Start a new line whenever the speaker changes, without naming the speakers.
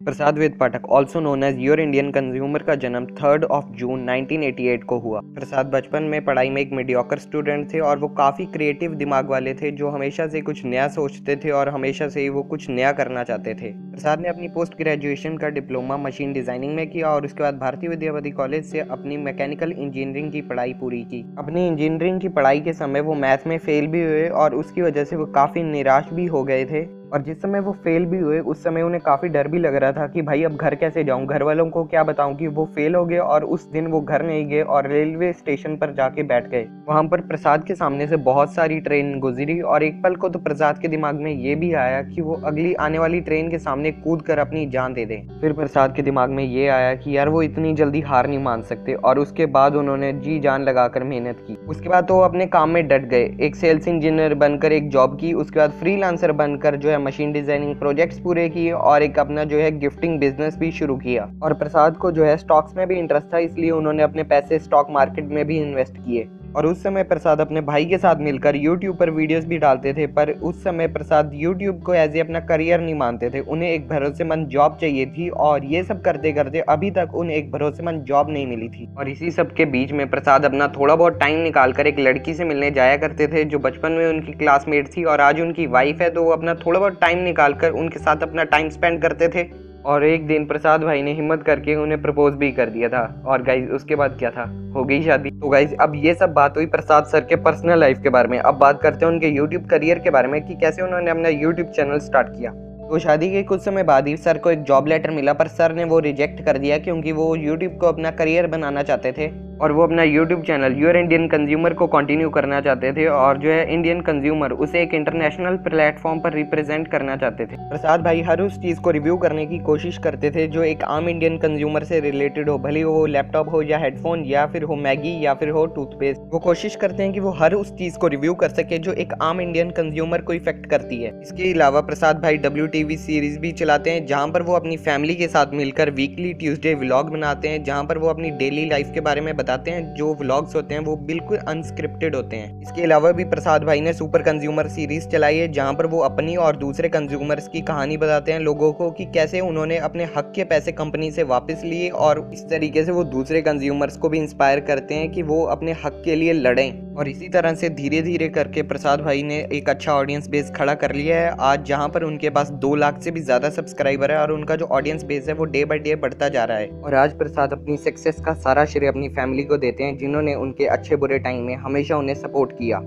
Prasad Ved Pathak also known as your Indian consumer का जन्म 3 जून 1988 को हुआ। प्रसाद बचपन में पढ़ाई में एक मीडियोकर स्टूडेंट थे और वो काफ़ी क्रिएटिव दिमाग वाले थे जो हमेशा से कुछ नया सोचते थे और हमेशा से ही वो कुछ नया करना चाहते थे। प्रसाद ने अपनी पोस्ट ग्रेजुएशन का डिप्लोमा मशीन डिज़ाइनिंग में किया और उसके बाद भारतीय विद्यापति कॉलेज से अपनी मैकेनिकल इंजीनियरिंग की पढ़ाई पूरी की। अपनी इंजीनियरिंग की पढ़ाई के समय वो मैथ में फेल भी हुए और उसकी वजह से वो काफ़ी निराश भी हो गए थे। और जिस समय वो फेल भी हुए उस समय उन्हें काफ़ी डर भी लग रहा था कि भाई अब घर कैसे जाऊं, घर वालों को क्या बताऊं कि वो फेल हो गए। और उस दिन वो घर नहीं गए और रेलवे स्टेशन पर जाके बैठ गए। वहां पर प्रसाद के सामने से बहुत सारी ट्रेन गुजरी और एक पल को तो प्रसाद के दिमाग में ये भी आया कि वो अगली आने वाली ट्रेन के सामने कूद कर अपनी जान दे दें। फिर प्रसाद के दिमाग में ये आया कि यार वो इतनी जल्दी हार नहीं मान सकते और उसके बाद उन्होंने जी जान लगाकर मेहनत की। उसके बाद तो वो अपने काम में डट गए, एक सेल्स इंजीनियर बनकर एक जॉब की, उसके बाद फ्रीलांसर बनकर जो है मशीन डिजाइनिंग प्रोजेक्ट्स पूरे किए और एक अपना जो है गिफ्टिंग बिजनेस भी शुरू किया। और प्रसाद को जो है स्टॉक्स में भी इंटरेस्ट था, इसलिए उन्होंने अपने पैसे स्टॉक मार्केट में भी इन्वेस्ट किए। और उस समय प्रसाद अपने भाई के साथ मिलकर YouTube पर वीडियोस भी डालते थे, पर उस समय प्रसाद YouTube को एज ए अपना करियर नहीं मानते थे। उन्हें एक भरोसेमंद जॉब चाहिए थी और ये सब करते करते अभी तक उन्हें एक भरोसेमंद जॉब नहीं मिली थी। और इसी सब के बीच में प्रसाद अपना थोड़ा बहुत टाइम निकालकर एक लड़की से मिलने जाया करते थे जो बचपन में उनकी क्लासमेट थी और आज उनकी वाइफ है, तो वो अपना थोड़ा बहुत टाइम निकालकर उनके साथ अपना टाइम स्पेंड करते थे। और एक दिन प्रसाद भाई ने हिम्मत करके उन्हें प्रपोज भी कर दिया था। और गाइज उसके बाद क्या था, हो गई शादी। तो गाइज अब ये सब बात हुई प्रसाद सर के पर्सनल लाइफ के बारे में। अब बात करते हैं उनके यूट्यूब करियर के बारे में कि कैसे उन्होंने अपना यूट्यूब चैनल स्टार्ट किया। तो शादी के कुछ समय बाद ही सर को एक जॉब लेटर मिला, पर सर ने वो रिजेक्ट कर दिया क्योंकि वो यूट्यूब को अपना करियर बनाना चाहते थे और वो अपना YouTube channel your Indian consumer को कंटिन्यू करना चाहते थे और जो है इंडियन कंज्यूमर उसे एक इंटरनेशनल प्लेटफॉर्म पर रिप्रेजेंट करना चाहते थे। प्रसाद भाई हर उस चीज़ को रिव्यू करने की कोशिश करते थे जो एक आम इंडियन कंज्यूमर से रिलेटेड हो, भले वो लैपटॉप हो या हेडफोन या फिर हो मैगी या फिर हो टूथपेस्ट। वो कोशिश करते हैं कि वो हर उस चीज़ को रिव्यू कर सके जो एक आम इंडियन कंज्यूमर को इफेक्ट करती है। इसके अलावा प्रसाद भाई WTV सीरीज भी चलाते हैं जहाँ पर वो अपनी फैमिली के साथ मिलकर वीकली ट्यूसडे व्लॉग बनाते हैं, जहाँ पर वो अपनी डेली लाइफ के बारे में बताते हैं। जो व्लॉग्स होते हैं वो बिल्कुल अनस्क्रिप्टेड होते हैं। इसके अलावा भी प्रसाद भाई ने सुपर कंज्यूमर सीरीज चलाई है जहाँ पर वो अपनी और दूसरे कंज्यूमर्स की कहानी बताते हैं लोगों को कि कैसे उन्होंने अपने हक के पैसे कंपनी से वापस लिए और इस तरीके से वो दूसरे कंज्यूमर्स को भी इंस्पायर करते हैं कि वो अपने हक के लिए लड़ें। और इसी तरह से धीरे धीरे करके प्रसाद भाई ने एक अच्छा ऑडियंस बेस खड़ा कर लिया है आज, जहाँ पर उनके पास 2 लाख से भी ज़्यादा सब्सक्राइबर है और उनका जो ऑडियंस बेस है वो डे बाय डे बढ़ता जा रहा है। और आज प्रसाद अपनी सक्सेस का सारा श्रेय अपनी फैमिली को देते हैं जिन्होंने उनके अच्छे बुरे टाइम में हमेशा उन्हें सपोर्ट किया।